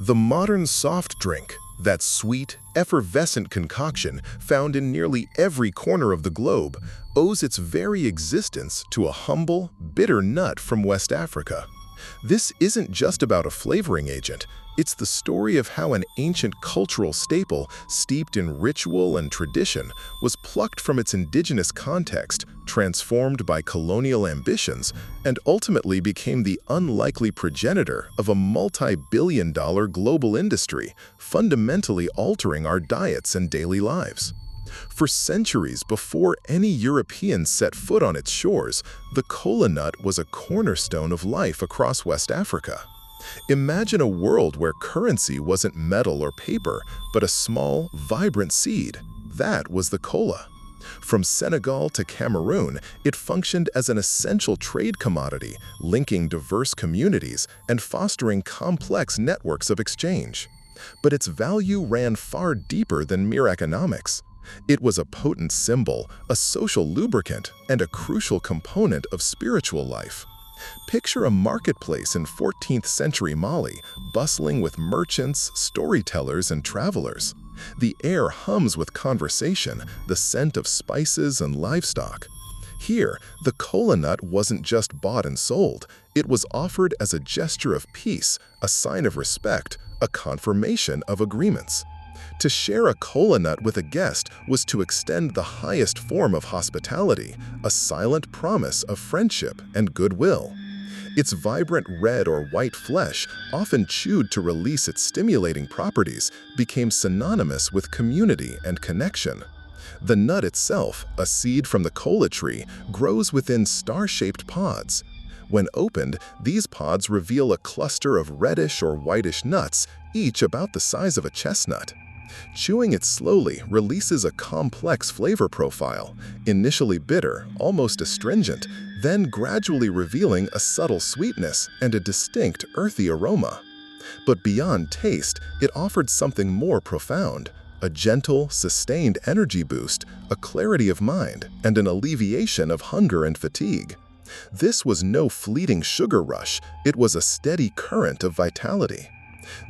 The modern soft drink, that sweet, effervescent concoction found in nearly every corner of the globe, owes its very existence to a humble, bitter nut from West Africa. This isn't just about a flavoring agent, it's the story of how an ancient cultural staple steeped in ritual and tradition was plucked from its indigenous context, transformed by colonial ambitions, and ultimately became the unlikely progenitor of a multi-billion-dollar global industry, fundamentally altering our diets and daily lives. For centuries before any Europeans set foot on its shores, the kola nut was a cornerstone of life across West Africa. Imagine a world where currency wasn't metal or paper, but a small, vibrant seed. That was the kola. From Senegal to Cameroon, it functioned as an essential trade commodity, linking diverse communities and fostering complex networks of exchange. But its value ran far deeper than mere economics. It was a potent symbol, a social lubricant, and a crucial component of spiritual life. Picture a marketplace in 14th century Mali, bustling with merchants, storytellers, and travelers. The air hums with conversation, the scent of spices and livestock. Here, the kola nut wasn't just bought and sold, it was offered as a gesture of peace, a sign of respect, a confirmation of agreements. To share a kola nut with a guest was to extend the highest form of hospitality, a silent promise of friendship and goodwill. Its vibrant red or white flesh, often chewed to release its stimulating properties, became synonymous with community and connection. The nut itself, a seed from the kola tree, grows within star-shaped pods. When opened, these pods reveal a cluster of reddish or whitish nuts, each about the size of a chestnut. Chewing it slowly releases a complex flavor profile, initially bitter, almost astringent, then gradually revealing a subtle sweetness and a distinct earthy aroma. But beyond taste, it offered something more profound, a gentle, sustained energy boost, a clarity of mind, and an alleviation of hunger and fatigue. This was no fleeting sugar rush, it was a steady current of vitality.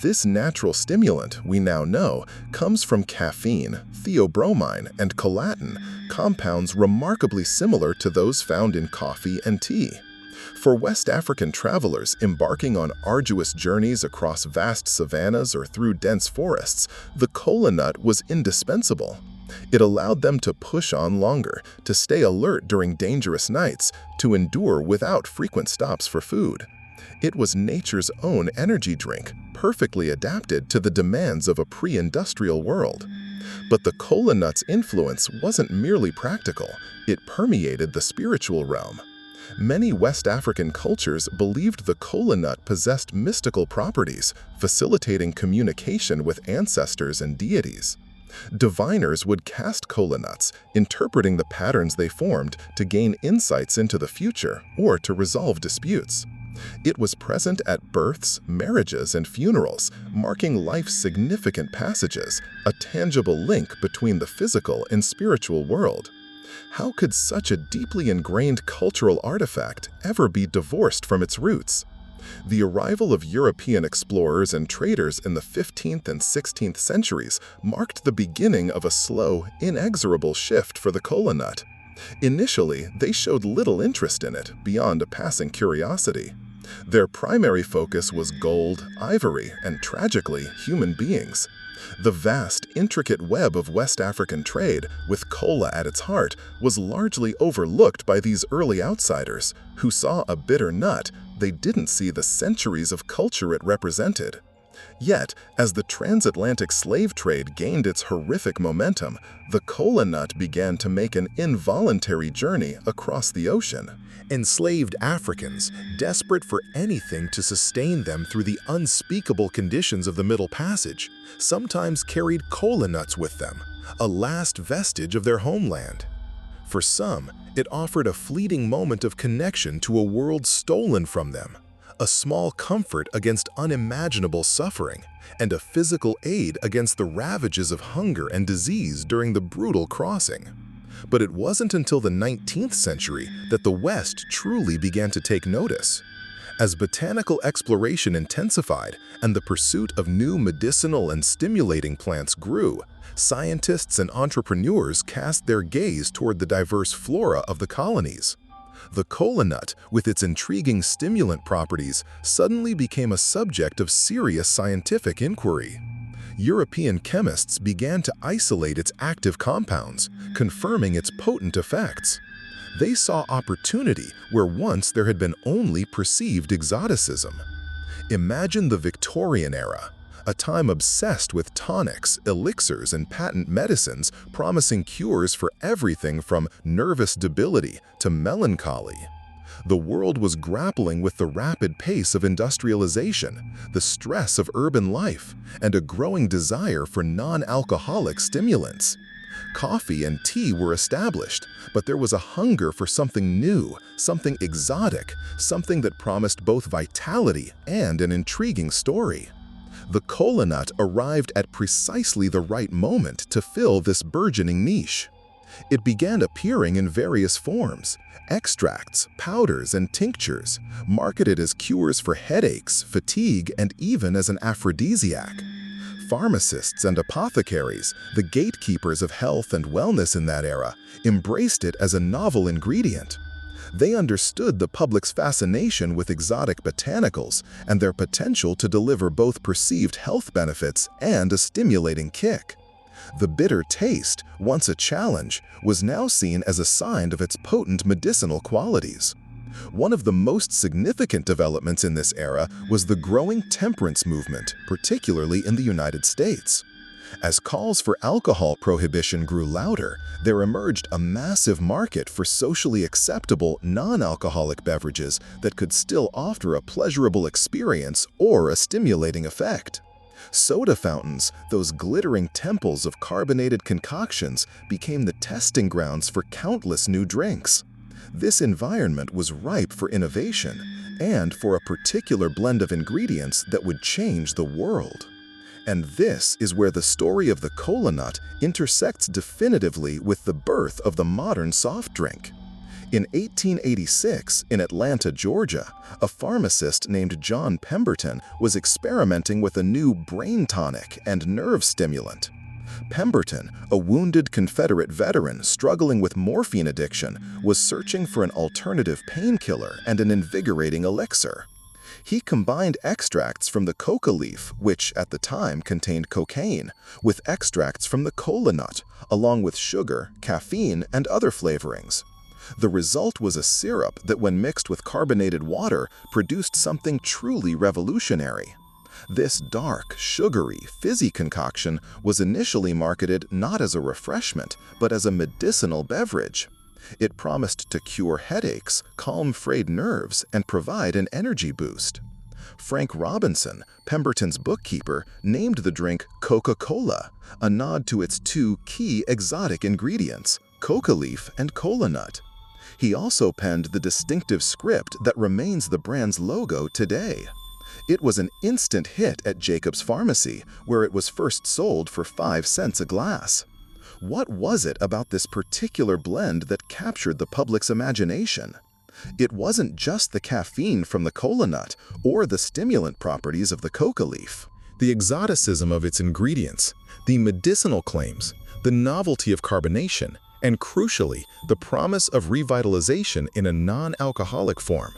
This natural stimulant, we now know, comes from caffeine, theobromine, and collagen, compounds remarkably similar to those found in coffee and tea. For West African travelers embarking on arduous journeys across vast savannas or through dense forests, the kola nut was indispensable. It allowed them to push on longer, to stay alert during dangerous nights, to endure without frequent stops for food. It was nature's own energy drink, perfectly adapted to the demands of a pre-industrial world. But the kola nut's influence wasn't merely practical, it permeated the spiritual realm. Many West African cultures believed the kola nut possessed mystical properties, facilitating communication with ancestors and deities. Diviners would cast kola nuts, interpreting the patterns they formed to gain insights into the future or to resolve disputes. It was present at births, marriages, and funerals, marking life's significant passages, a tangible link between the physical and spiritual world. How could such a deeply ingrained cultural artifact ever be divorced from its roots? The arrival of European explorers and traders in the 15th and 16th centuries marked the beginning of a slow, inexorable shift for the kola nut. Initially, they showed little interest in it beyond a passing curiosity. Their primary focus was gold, ivory, and tragically, human beings. The vast, intricate web of West African trade, with kola at its heart, was largely overlooked by these early outsiders, who saw a bitter nut. They didn't see the centuries of culture it represented. Yet, as the transatlantic slave trade gained its horrific momentum, the kola nut began to make an involuntary journey across the ocean. Enslaved Africans, desperate for anything to sustain them through the unspeakable conditions of the Middle Passage, sometimes carried kola nuts with them, a last vestige of their homeland. For some, it offered a fleeting moment of connection to a world stolen from them, a small comfort against unimaginable suffering, and a physical aid against the ravages of hunger and disease during the brutal crossing. But it wasn't until the 19th century that the West truly began to take notice. As botanical exploration intensified and the pursuit of new medicinal and stimulating plants grew, scientists and entrepreneurs cast their gaze toward the diverse flora of the colonies. The kola nut, with its intriguing stimulant properties, suddenly became a subject of serious scientific inquiry. European chemists began to isolate its active compounds, confirming its potent effects. They saw opportunity where once there had been only perceived exoticism. Imagine the Victorian era, a time obsessed with tonics, elixirs, and patent medicines promising cures for everything from nervous debility to melancholy. The world was grappling with the rapid pace of industrialization, the stress of urban life, and a growing desire for non-alcoholic stimulants. Coffee and tea were established, but there was a hunger for something new, something exotic, something that promised both vitality and an intriguing story. The kola nut arrived at precisely the right moment to fill this burgeoning niche. It began appearing in various forms: extracts, powders, and tinctures, marketed as cures for headaches, fatigue, and even as an aphrodisiac. Pharmacists and apothecaries, the gatekeepers of health and wellness in that era, embraced it as a novel ingredient. They understood the public's fascination with exotic botanicals and their potential to deliver both perceived health benefits and a stimulating kick. The bitter taste, once a challenge, was now seen as a sign of its potent medicinal qualities. One of the most significant developments in this era was the growing temperance movement, particularly in the United States. As calls for alcohol prohibition grew louder, there emerged a massive market for socially acceptable non-alcoholic beverages that could still offer a pleasurable experience or a stimulating effect. Soda fountains, those glittering temples of carbonated concoctions, became the testing grounds for countless new drinks. This environment was ripe for innovation and for a particular blend of ingredients that would change the world. And this is where the story of the kola nut intersects definitively with the birth of the modern soft drink. In 1886, in Atlanta, Georgia, a pharmacist named John Pemberton was experimenting with a new brain tonic and nerve stimulant. Pemberton, a wounded Confederate veteran struggling with morphine addiction, was searching for an alternative painkiller and an invigorating elixir. He combined extracts from the coca leaf, which at the time contained cocaine, with extracts from the kola nut, along with sugar, caffeine, and other flavorings. The result was a syrup that, when mixed with carbonated water, produced something truly revolutionary. This dark, sugary, fizzy concoction was initially marketed not as a refreshment, but as a medicinal beverage. It promised to cure headaches, calm frayed nerves, and provide an energy boost. Frank Robinson, Pemberton's bookkeeper, named the drink Coca-Cola, a nod to its two key exotic ingredients, coca leaf and kola nut. He also penned the distinctive script that remains the brand's logo today. It was an instant hit at Jacob's Pharmacy, where it was first sold for 5 cents a glass. What was it about this particular blend that captured the public's imagination? It wasn't just the caffeine from the kola nut or the stimulant properties of the coca leaf. The exoticism of its ingredients, the medicinal claims, the novelty of carbonation, and crucially, the promise of revitalization in a non-alcoholic form.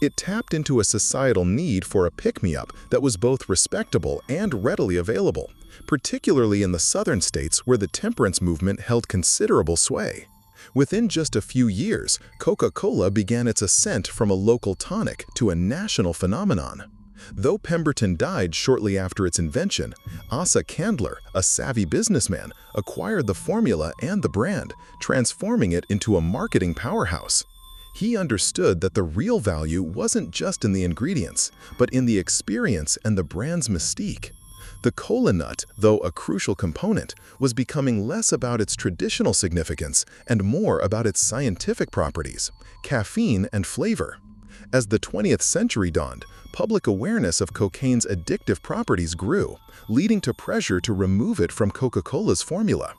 It tapped into a societal need for a pick-me-up that was both respectable and readily available, particularly in the southern states where the temperance movement held considerable sway. Within just a few years, Coca-Cola began its ascent from a local tonic to a national phenomenon. Though Pemberton died shortly after its invention, Asa Candler, a savvy businessman, acquired the formula and the brand, transforming it into a marketing powerhouse. He understood that the real value wasn't just in the ingredients, but in the experience and the brand's mystique. The kola nut, though a crucial component, was becoming less about its traditional significance and more about its scientific properties, caffeine and flavor. As the 20th century dawned, public awareness of cocaine's addictive properties grew, leading to pressure to remove it from Coca-Cola's formula.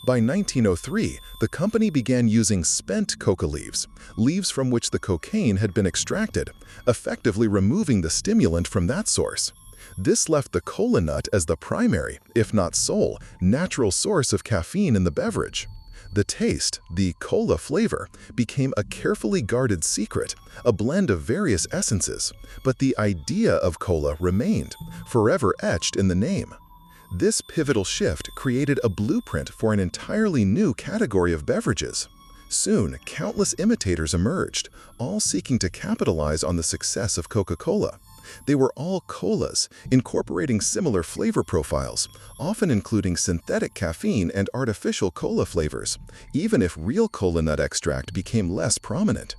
By 1903, the company began using spent coca leaves, leaves from which the cocaine had been extracted, effectively removing the stimulant from that source. This left the cola nut as the primary, if not sole, natural source of caffeine in the beverage. The taste, the cola flavor, became a carefully guarded secret, a blend of various essences, but the idea of cola remained, forever etched in the name. This pivotal shift created a blueprint for an entirely new category of beverages. Soon, countless imitators emerged, all seeking to capitalize on the success of Coca-Cola. They were all colas, incorporating similar flavor profiles, often including synthetic caffeine and artificial cola flavors, even if real cola nut extract became less prominent.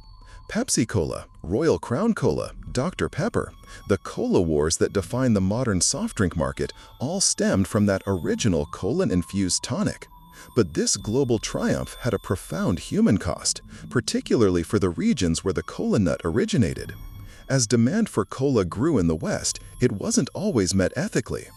Pepsi Cola, Royal Crown Cola, Dr. Pepper, the cola wars that define the modern soft drink market all stemmed from that original colon-infused tonic. But this global triumph had a profound human cost, particularly for the regions where the cola nut originated. As demand for cola grew in the West, it wasn't always met ethically.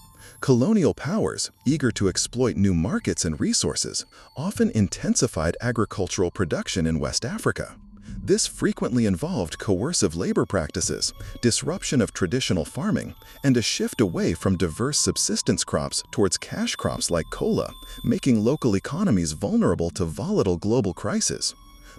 Colonial powers, eager to exploit new markets and resources, often intensified agricultural production in West Africa. This frequently involved coercive labor practices, disruption of traditional farming, and a shift away from diverse subsistence crops towards cash crops like cola, making local economies vulnerable to volatile global crises.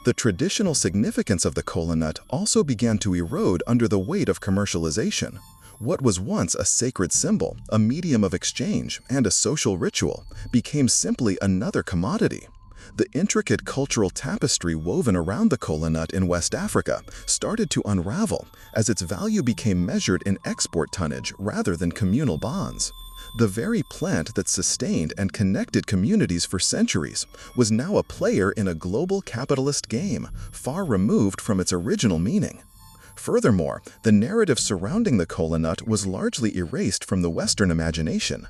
The traditional significance of the cola nut also began to erode under the weight of commercialization. What was once a sacred symbol, a medium of exchange, and a social ritual became simply another commodity. The intricate cultural tapestry woven around the cola nut in West Africa started to unravel as its value became measured in export tonnage rather than communal bonds. The very plant that sustained and connected communities for centuries was now a player in a global capitalist game, far removed from its original meaning. Furthermore, the narrative surrounding the cola nut was largely erased from the Western imagination.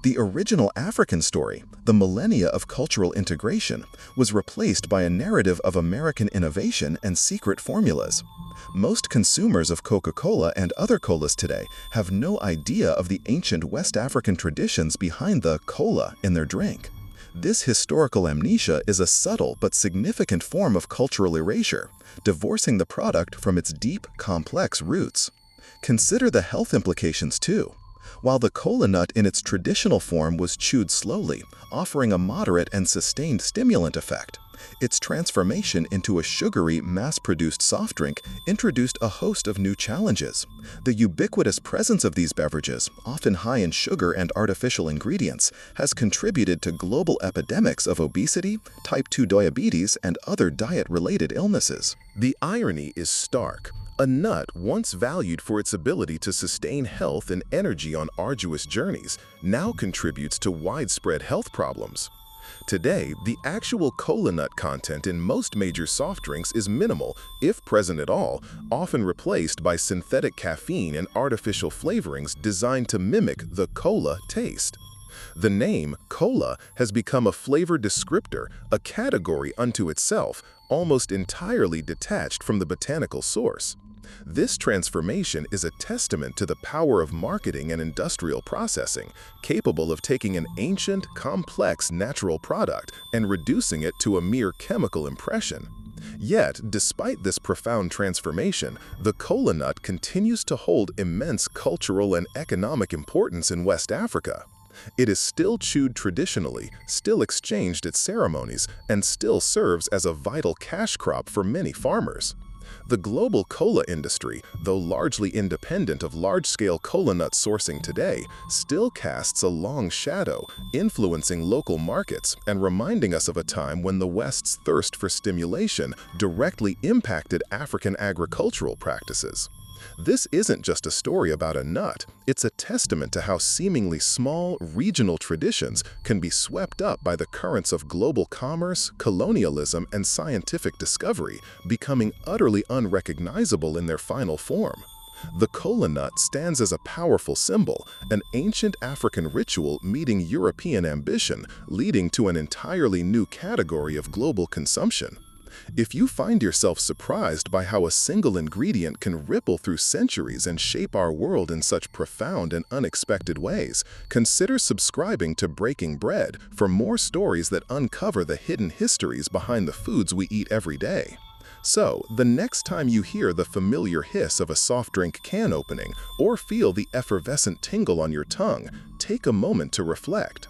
The original African story, the millennia of cultural integration, was replaced by a narrative of American innovation and secret formulas. Most consumers of Coca-Cola and other colas today have no idea of the ancient West African traditions behind the cola in their drink. This historical amnesia is a subtle but significant form of cultural erasure, divorcing the product from its deep, complex roots. Consider the health implications too. While the cola nut in its traditional form was chewed slowly, offering a moderate and sustained stimulant effect, its transformation into a sugary, mass-produced soft drink introduced a host of new challenges. The ubiquitous presence of these beverages, often high in sugar and artificial ingredients, has contributed to global epidemics of obesity, type 2 diabetes, and other diet-related illnesses. The irony is stark. A nut once valued for its ability to sustain health and energy on arduous journeys now contributes to widespread health problems. Today, the actual cola nut content in most major soft drinks is minimal, if present at all, often replaced by synthetic caffeine and artificial flavorings designed to mimic the cola taste. The name cola has become a flavor descriptor, a category unto itself, almost entirely detached from the botanical source. This transformation is a testament to the power of marketing and industrial processing, capable of taking an ancient, complex natural product and reducing it to a mere chemical impression. Yet, despite this profound transformation, the cola nut continues to hold immense cultural and economic importance in West Africa. It is still chewed traditionally, still exchanged at ceremonies, and still serves as a vital cash crop for many farmers. The global cola industry, though largely independent of large-scale cola nut sourcing today, still casts a long shadow, influencing local markets and reminding us of a time when the West's thirst for stimulation directly impacted African agricultural practices. This isn't just a story about a nut, it's a testament to how seemingly small, regional traditions can be swept up by the currents of global commerce, colonialism, and scientific discovery, becoming utterly unrecognizable in their final form. The cola nut stands as a powerful symbol, an ancient African ritual meeting European ambition, leading to an entirely new category of global consumption. If you find yourself surprised by how a single ingredient can ripple through centuries and shape our world in such profound and unexpected ways, consider subscribing to Breaking Bread for more stories that uncover the hidden histories behind the foods we eat every day. So, the next time you hear the familiar hiss of a soft drink can opening or feel the effervescent tingle on your tongue, take a moment to reflect.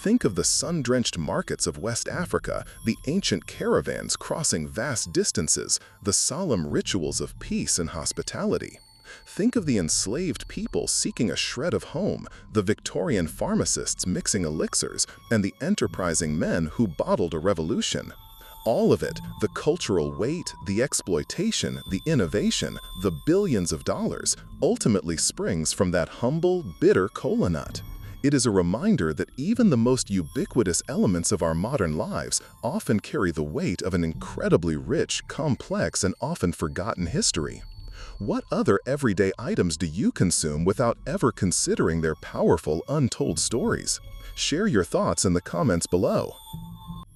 Think of the sun-drenched markets of West Africa, the ancient caravans crossing vast distances, the solemn rituals of peace and hospitality. Think of the enslaved people seeking a shred of home, the Victorian pharmacists mixing elixirs, and the enterprising men who bottled a revolution. All of it, the cultural weight, the exploitation, the innovation, the billions of dollars, ultimately springs from that humble, bitter kola nut. It is a reminder that even the most ubiquitous elements of our modern lives often carry the weight of an incredibly rich, complex, and often forgotten history. What other everyday items do you consume without ever considering their powerful, untold stories? Share your thoughts in the comments below.